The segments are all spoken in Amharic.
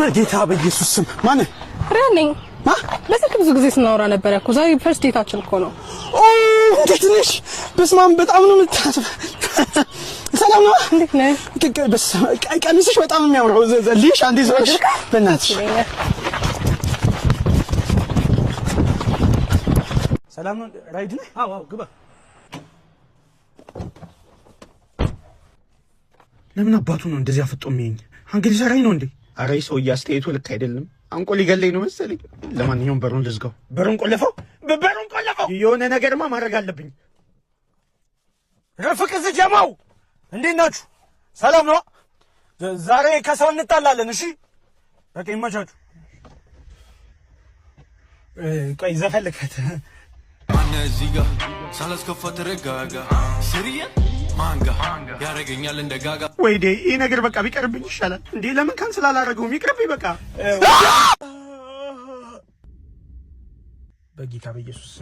በጌታ በኢየሱስ ስም ማን ረነኝ ለስልክ ብዙ ጊዜ ስናወራ ነበር እኮ ዛሬ ፈርስት ዴታችን እኮ ነው። እንዴት ነሽ? በስመ አብ በጣም ነው የምታስበው። ሰላም ነው? እንዴት ነህ? ቀሚስሽ በጣም የሚያምረው ዘልሽ አንዴ ዘልሽ በእናትሽ። ሰላም ነው? ራይድ ነህ? አዎ ግባ። ለምን አባቱ ነው እንደዚህ አፍጦ የሚያኝ? እንግዲህ ሰራኝ ነው እንዴ? ኧረ ሰውዬ አስተያየቱ ልክ አይደለም። አንቆ ሊገለኝ ነው መሰለኝ። ለማንኛውም በሩን ልዝጋው። በሩን ቆለፈው። በሩን ቆለፈው። የሆነ ነገርማ ማድረግ አለብኝ። ረፍቅስ ጀማው እንዴት ናችሁ? ሰላም ነው? ዛሬ ከሰው እንጣላለን። እሺ በቃ ይመቻችሁ። ቆይ ዘፈልከት ማነ እዚህ ጋር ሳላስከፋ ተረጋጋ። ስሪያ ማንጋ ያረገኛል እንደጋጋ። ወይዴ ይሄ ነገር በቃ ቢቀርብኝ ይሻላል እንዴ። ለምን ካንስል አላደረገውም? ይቅርብኝ በቃ። በጌታ በኢየሱስ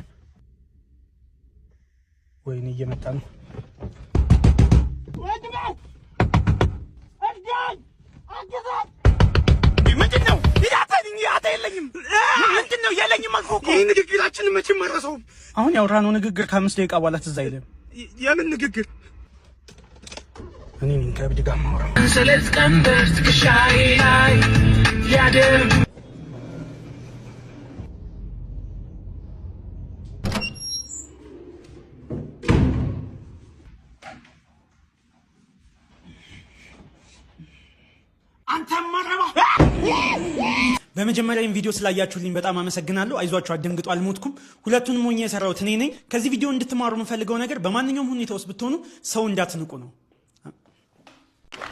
ወይኔ እየመጣ ነው። ምንድን ነው ይዳፈኝ? ያታ የለኝም። ምንድን ነው የለኝም አልኩህ እኮ። ይሄ ንግግራችንን መቼም አልረሳውም። አሁን ያወራነው ንግግር ከ5 ደቂቃ በኋላ ትዝ አይልም። የምን ንግግር? እኔ ነኝ ከብድ ጋር ማውራው። ሰለስ ቀንበር ትከሻይ ላይ ያደርጉ በመጀመሪያ ቪዲዮ ስላያችሁልኝ በጣም አመሰግናለሁ። አይዟችሁ፣ አትደንግጡ፣ አልሞትኩም። ሁለቱንም ሆኜ የሰራሁት እኔ ነኝ። ከዚህ ቪዲዮ እንድትማሩ የምፈልገው ነገር በማንኛውም ሁኔታ ውስጥ ብትሆኑ ሰው እንዳትንቁ ነው።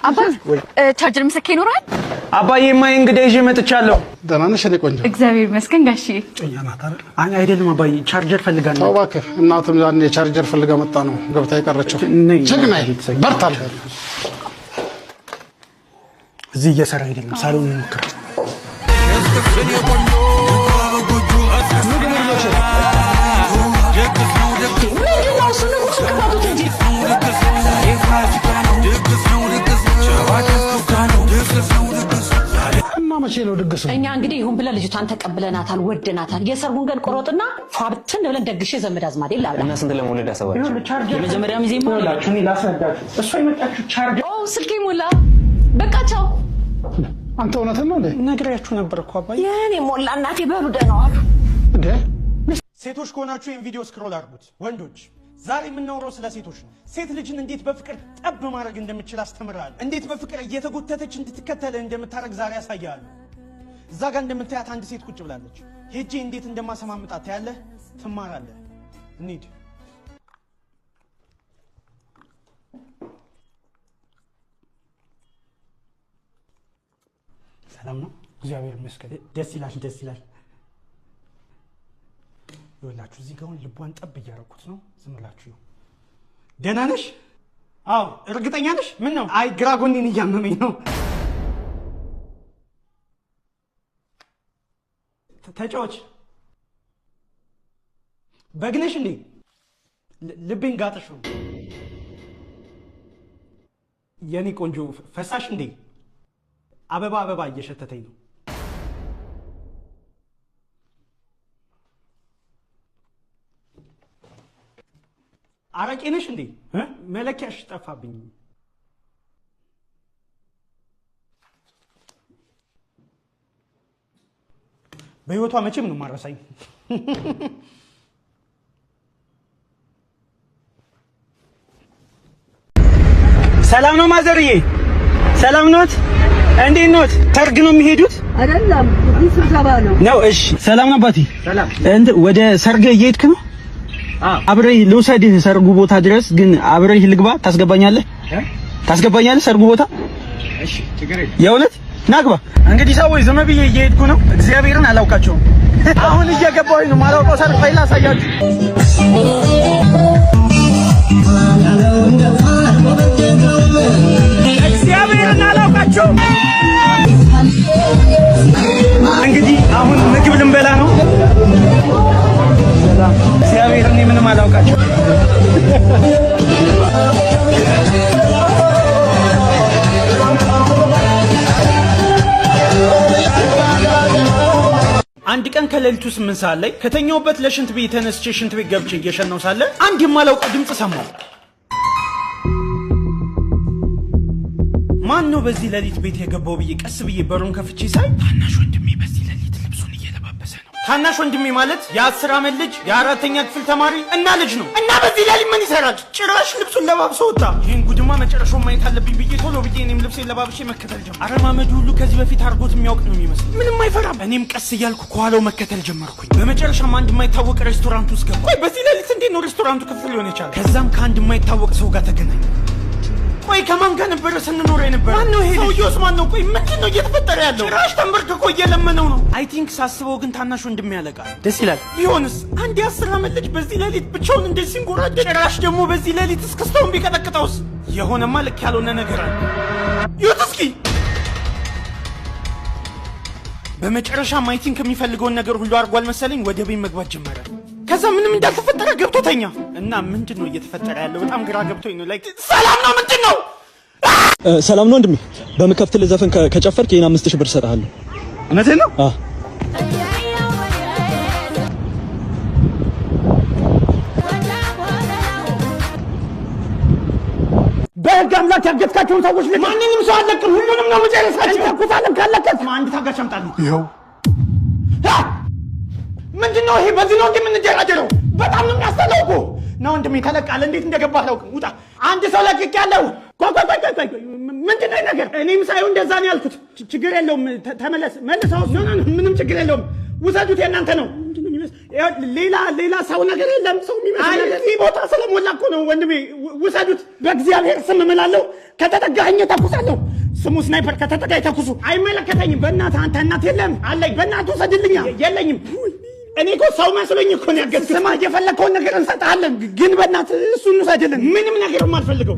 አባት ቻርጀር መስከ ይኖራል? አባዬማ እንግዲህ ይዤ መጥቻለሁ። ደህና ነሽ? እኔ ቆንጆ እግዚአብሔር ይመስገን። ጋሽዬ ጮኛ ናት አይደል? አይ አይደለም አባዬ፣ ቻርጀር ፈልጋለሁ። ተው እባክህ፣ እናትም ያን የቻርጀር ፈልጋ መጣ ነው ገብታ የቀረችው። ጀግናይ በርታል። እዚህ እየሰራ አይደለም፣ ሳሎን እንሞክር። እና መቼ ነው ድግሱ? እኛ እንግዲህ ይሁን ብለን ልጅቷን ተቀብለናታል፣ ወደናታል። የሰርጉን ቀን ቆሮጥና ፏብትን ብለን ደግሼ ዘመድ አዝማድ ይላል እና ስንት ለመውለድ አሰባችሁ? የመጀመሪያ ሚዜ ሞላችሁ። እኔ ላስረዳችሁ። እሷ የመጣችሁ ቻርጀር ስልኬ ሞላ። በቃ ቻው። አንተ እውነትን ነው እንዴ? ነግሬያችሁ ነበር እኮ አባዬ። የኔ ሞላ እናቴ በሉ ደህና ዋሉ። እንዴ ሴቶች ከሆናችሁ ይሄን ቪዲዮ ስክሮል አድርጉት። ወንዶች ዛሬ የምናወራው ስለ ሴቶች ነው። ሴት ልጅን እንዴት በፍቅር ጠብ ማድረግ እንደምችል አስተምራለሁ። እንዴት በፍቅር እየተጎተተች እንድትከተል እንደምታረግ ዛሬ ያሳያለሁ። እዛ ጋር እንደምታያት አንድ ሴት ቁጭ ብላለች። ሄጄ እንዴት እንደማሰማምጣት ታያለህ፣ ትማራለህ። እንሂድ። ሰላም ነው? እግዚአብሔር ይመስገን። ደስ ይላል፣ ደስ ይላል። ይኸውላችሁ እዚህ ጋር አሁን ልቧን ጠብ እያደረኩት ነው። ዝም ብላችሁ ደህና ነሽ? አዎ። እርግጠኛ ነሽ? ምን ነው? አይ ግራ ጎኔን እያመመኝ ነው። ተጫዎች በግነሽ እንዴ? ልቤን ጋጥሽ ነው የኔ ቆንጆ። ፈሳሽ እንዴ? አበባ አበባ እየሸተተኝ ነው። አረቄ ነሽ እንዴ? መለኪያሽ ጠፋብኝ። በህይወቷ መቼም ነው ማረሳኝ። ሰላም ነው ማዘርዬ? ሰላም ኖት? እንዴት ኖት? ሰርግ ነው የሚሄዱት? አይደለም፣ ስብሰባ ነው። እሺ ሰላም ነው አባቴ? ሰላም። ወደ ሰርግ እየሄድክ ነው? አብረህ ልውሰድህ ሰርጉ ቦታ ድረስ። ግን አብረህ ልግባ? ታስገባኛለህ? ታስገባኛለህ ሰርጉ ቦታ? እሺ ችግር የለም። የእውነት ናግባ። እንግዲህ ሰዎች ዝም ብዬ እየሄድኩ ነው። እግዚአብሔርን አላውቃቸውም። አሁን እየገባሁኝ ነው። ማላውቀው ሰርግ ፋይል አሳያችሁ። እግዚአብሔርን አላውቃቸውም። እንግዲህ አሁን ምግብ ልንበላ ነው። እግዚአብሔርን ምንም አላውቃቸውም። አንድ ቀን ከሌሊቱ 8 ሰዓት ላይ ከተኛውበት ለሽንት ቤት ተነስቼ ሽንት ቤት ገብቼ እየሸናው ሳለ አንድ የማላውቀው ድምጽ ሰማሁ። ማን ነው በዚህ ሌሊት ቤት የገባው ብዬ ቀስ ብዬ በሩን ከፍቼ ሳይ ታናሽ ወንድሜ በዚህ ሌሊት ልብሱን እየለባበሰ ነው። ታናሽ ወንድሜ ማለት የ10 ዓመት ልጅ የ4ኛ ክፍል ተማሪ እና ልጅ ነው። እና በዚህ ሌሊት ምን ይሰራል? ጭራሽ ልብሱን ለባብሶ ወጣ። ይሄን ጉድማ መጨረሻውን ማየት አለብኝ ብዬ ቶሎ ብዬ እኔም ልብሴን ለባብሼ መከተል ጀመርኩ። አረማመዱ ሁሉ ከዚህ በፊት አድርጎት የሚያውቅ ነው የሚመስለው። ምንም አይፈራም። እኔም ቀስ እያልኩ ከኋላው መከተል ጀመርኩኝ። በመጨረሻም አንድ የማይታወቅ ሬስቶራንት ውስጥ ገባ። ቆይ በዚህ ሌሊት እንዴት ነው ሬስቶራንቱ ክፍል ሊሆን የቻለው? ከዛም ከአንድ የማይታወቅ ሰው ጋር ተገናኘ። ቆይ ከማን ጋር ነበር ስንኖር የነበረው? ማን ነው ይሄ? ሰውዬውስ ማን ነው? ቆይ ምንድን ነው እየተፈጠረ ያለው? ጭራሽ ተንበርክኮ እየለመነው ነው። አይ ቲንክ ሳስበው ግን ታናሽ ወንድሜ ያለቃል። ደስ ይላል። ቢሆንስ አንድ የ10 ዓመት ልጅ በዚህ ሌሊት ብቻውን እንደዚህ ሲንጎራደድ፣ ጭራሽ ደግሞ በዚህ ሌሊት እስክስታውን ቢቀጠቅጠውስ? የሆነማ ልክ ያልሆነ ነገር አለ። ይሁት እስኪ በመጨረሻ አይ ቲንክ የሚፈልገውን ነገር ሁሉ አድርጓል መሰለኝ። ወደ ቤት መግባት ጀመረ። ከዛ ምንም እንዳልተፈጠረ ገብቶተኛ እና ምንድነው እየተፈጠረ ያለው? በጣም ግራ ገብቶኝ ነው። ላይክ ሰላም ነው ምንድነው? ሰላም ነው ወንድሜ። በመከፍተል ዘፈን ከጨፈርክ ይሄን 5000 ብር ሰጣለሁ። እውነቴን ነው? አዎ። በህግ አምላክ ያገትካቸውን ሰዎች ማንንም ሰው አለቅም። ሁሉንም ነው መጨረሳቸው። ተኩሳለም ካለከት አንድ ታጋሽ አምጣልኝ። ይኸው ምንድነው ይሄ? በዚህ ነው እንደምንጀራጀረው? በጣም ነው የሚያስጠላው እኮ ነው። ወንድሜ ተለቃለ። እንዴት እንደገባህ አላውቅም። ውጣ። አንድ ሰው ለቅቅ ያለው ቆይ ምንድነው ነገር? እኔም ሳይሆን እንደዛ ነው ያልኩት። ችግር የለውም ተመለስ። መልሰው ምንም ችግር የለውም። ውሰዱት፣ የእናንተ ነው። ሌላ ሰው ነገር የለም። ሰው የሚመስል እዚህ ቦታ ስለሞላ እኮ ነው ወንድሜ። ውሰዱት፣ በእግዚአብሔር ስም እምላለሁ። ከተጠጋኸኝ ተኩሳለሁ። ስሙ ስናይፐር። ከተጠጋኝ ተኩሱ። አይመለከተኝም። በእናትህ አንተ እናት የለም አለኝ። በእናትህ ውሰድልኛ። የለኝም። እኔ እኮ ሰው መስሎኝ እኮ ነው ያገዝኩት። ስማ፣ የፈለከውን ነገር እንሰጥሃለን፣ ግን በእናትህ እሱን ውሰድልን። ምንም ነገር የማልፈልገው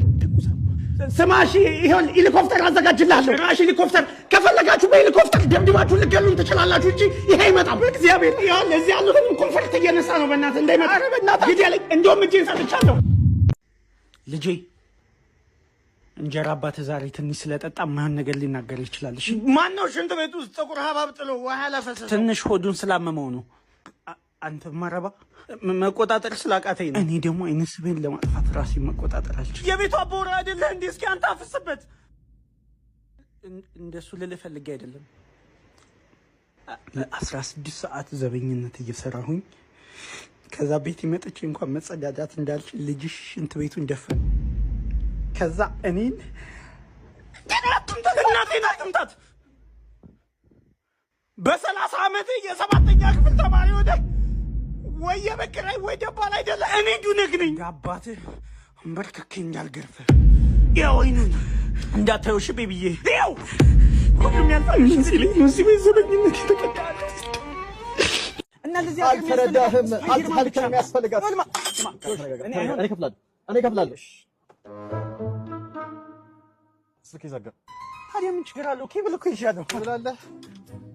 ስማ፣ እሺ፣ ይሄን ሄሊኮፕተር አዘጋጅልሃለሁ። ራሽ ሄሊኮፕተር ከፈለጋችሁ በሄሊኮፕተር ደብድባችሁ ልገሉን ትችላላችሁ እንጂ ይሄ አይመጣም። በእግዚአብሔር ይሄን እዚህ ያሉትንም ኮንፈርት እየነሳ ነው። በእናትህ እንዳይመጣ። ኧረ በእናትህ ግድ ያለኝ እንደውም እጄን ሰጥቻለሁ። ልጄ እንጀራ አባትህ ዛሬ ትንሽ ስለጠጣ ማን ነገር ሊናገር ይችላል። እሺ፣ ማን ነው ሽንት ቤት ውስጥ ጥቁር ሀባብ ጥሎ ውሃ ያላፈሰሰ? ትንሽ ሆዱን ስላመመው ነው። አንተ ማረባ መቆጣጠር ስላቃተኝ ነው። እኔ ደግሞ አይነስቤን ለማጥፋት ራሴ መቆጣጠር አልችልም። የቤቱ አቦራ አይደለ እንዴ? እስኪ አንተ አፍስበት። እንደሱ ልልህ ፈልጌ አይደለም። ለ16 ሰዓት ዘበኝነት እየሰራሁኝ ከዛ ቤት መጥቼ እንኳን መጸዳዳት እንዳልችል ልጅሽ ሽንት ቤቱን ደፈን። ከዛ እኔን እናቴን አትምታት። በ30 ዓመቴ የ7ኛ ክፍል ተማሪ ወደ ወይ የበክራይ ወይ ደባል አይደለ። እኔ ዱነግ ነኝ። አባትህ አንበርክኬ እንዳልገርፍህ ያው አይኑን እንዳታየው። እሺ ቤቢዬ፣ ያው ሁሉም ያልፋል ሲለኝ ነው እዚህ ቤት ዘበኝነት የተቀጣለ እና ለዚህ አልተረዳህም። አልተረዳህም ያስፈልጋል። እኔ ከፍላለሁ። ስልክ ይዘጋ። ታዲያ ምን ችግር አለው? ኬብል እኮ ይሻለው ትላለህ።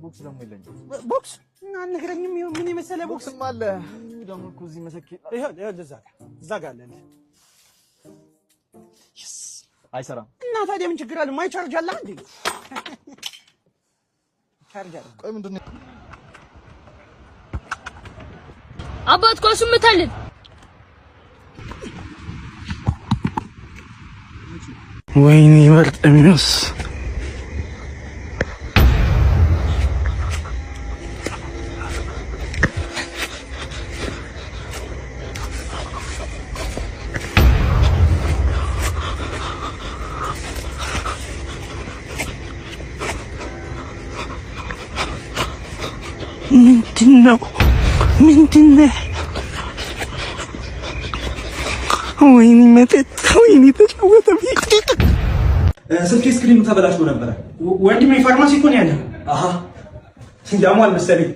ቦክስ ደግሞ የለኝም። ቦክስ እና አንገረኝም። ምን የመሰለ ቦክስም አለ ደግሞ እኮ እዚህ መሰኪ። ይሄ እዛ ጋር አለ። አይሰራም። እና ታዲያ ምን ችግር አለው? ማይ ቻርጅ አለ እንዴ? ቻርጅ አለ። ቆይ ምንድነው አባት ኳሱ መታልን? ወይኔ በርጠሚዮስ ምንድነው? ወይኔ መጠጥ፣ ወይኔ ተጫወተብኝ። ስልኬ ስክሪኑ ተበላሽቶ ነበረ። ወንድሜ ፋርማሲ እኮ ነው ያለው። አሃ ሲዳሙ አልመሰለኝ።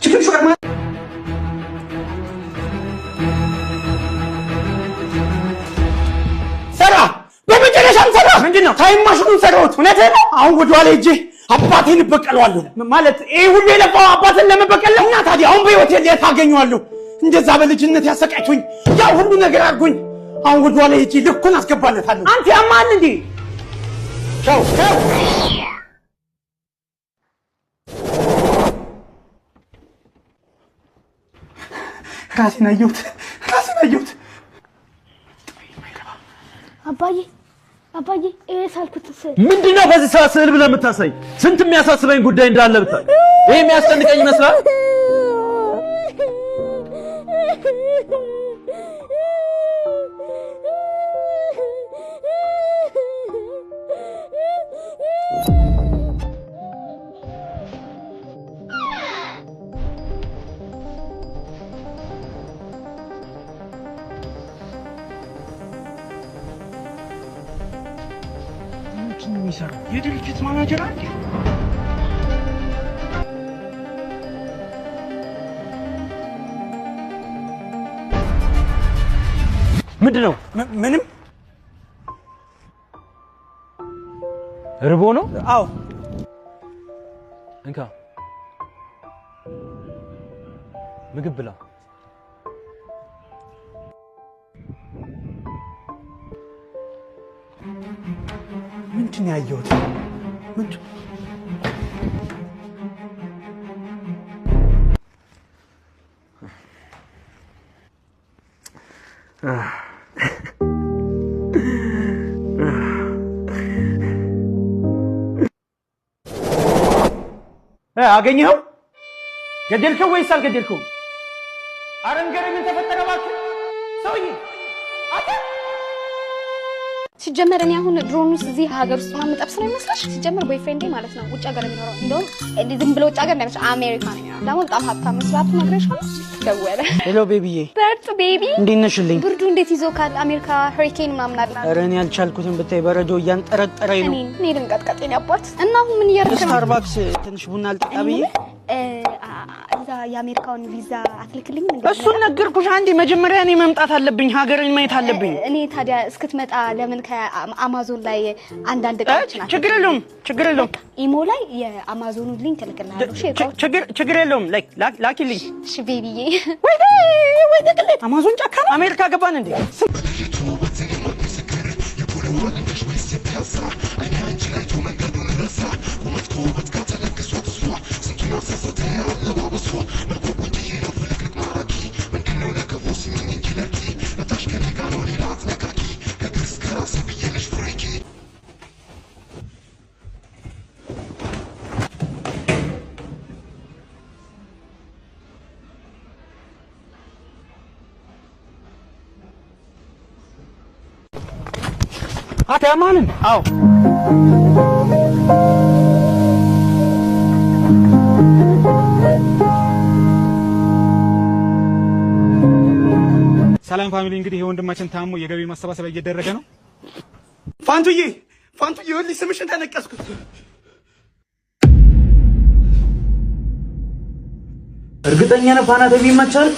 ችግር ሾርማ ሰራ። በመጨረሻም ሰራ። ምንድነው? ታይም ማሽኑን ሰራሁት። እውነትህ ነው። አሁን ወደኋላ ሂጅ አባቴን እበቀለዋለሁ። ማለት ይሄ ሁሉ የለፋው አባቴን ለመበቀል እና ታዲያ አሁን በህይወት የት አገኘዋለሁ? እንደዛ በልጅነት ያሰቃይቶኝ ያ ሁሉ ነገር አድርጎኝ አሁን ወደኋላ ሂጅ ልኩን አስገባለታለሁ። አንተ ያማል እንዴ? ቻው ቻው። ራሴን አየሁት። አባዬ ሳልኩት ምንድነው በዚህ ሰዓት ስዕል ብለህ የምታሳይ? ስንት የሚያሳስበኝ ጉዳይ እንዳለ ብታይ። ይሄ የሚያስጨንቀኝ ይመስላል? የድርጅት ማናጀር አንዴ ምንድነው? ምንም ርቦ ነው? አዎ እንካ ምግብ ብላ። ምንድን ያየሁት? ምንድን አገኘኸው? ገደልከው ወይስ አልገደልከው? ኧረ ንገረኝ፣ ምን ተፈጠረ እባክህ ሰውዬ? ሲጀመር እኔ አሁን ድሮን ውስጥ እዚህ ሀገር ውስጥ ምናምን ጠብስ ነው የሚመስልሽ? ሲጀመር ቦይፍሬንዴ ማለት ነው ውጭ ሀገር የሚኖረው እንደውም ዝም ብሎ ውጭ ሀገር እንዳይመስልሽ አሜሪካ ነው። ደግሞ በጣም ሀብታም መስራት ነግሬሻለሁ። ደወለ። ሄሎ ቤቢዬ። በርቱ ቤቢ፣ እንዴት ነሽልኝ? ብርዱ እንዴት ይዞካል? አሜሪካ ሄሪኬን ምናምን አለ። ኧረ እኔ አልቻልኩትም ብታይ፣ በረዶ እያንጠረጠረኝ ነው። እኔ ልንቀጥቀጥ የኔ አባት። እና አሁን ምን እያደረግሽ ነው? ስታርባክስ ትንሽ ቡና አልጠጣ ብዬ እዛ የአሜሪካውን ቪዛ አትልክልኝ? እሱን ነገርኩሽ። አንዴ መጀመሪያ እኔ መምጣት አለብኝ፣ ሀገርን ማየት አለብኝ። እኔ ታዲያ እስክትመጣ ለምን ከአማዞን ላይ አንዳንድ እቃዎች ናቸው። ችግር የለውም። ኢሞ ላይ የአማዞኑን ሊንክ እልክልሃለሁ። ችግር የለውም። ላኪልኝ። እሺ ቤቢዬ። ወይ ቅሌት! አማዞን ጫካ ነው። አሜሪካ ገባን እንዴ? አታማንም? አዎ ሰላም ፋሚሊ፣ እንግዲህ የወንድማችን ታሞ የገቢ ማሰባሰቢያ እየደረገ ነው። ፋንቱዬ ወልይ ስምሽን ተነቀስኩት። እርግጠኛ ነህ ፋና ቲቪ ይመቻል?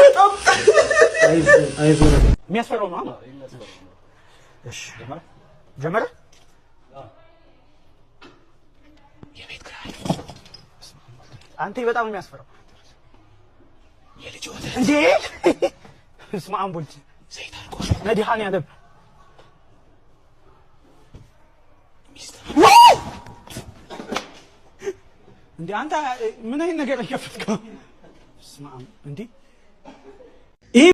አይዞህ ነው የሚያስፈራው ነው። እሺ ጀመረ። የቤት ኪራይ አንተ በጣም የሚያስፈራው የልጅ ወተት እንዴ! እስማ አንቦልት ዘይት አልኮ መድኃኒዓለም እንዴ! አንተ ምን አይነት ነገር እየፈትከው? እስማ እንዴ!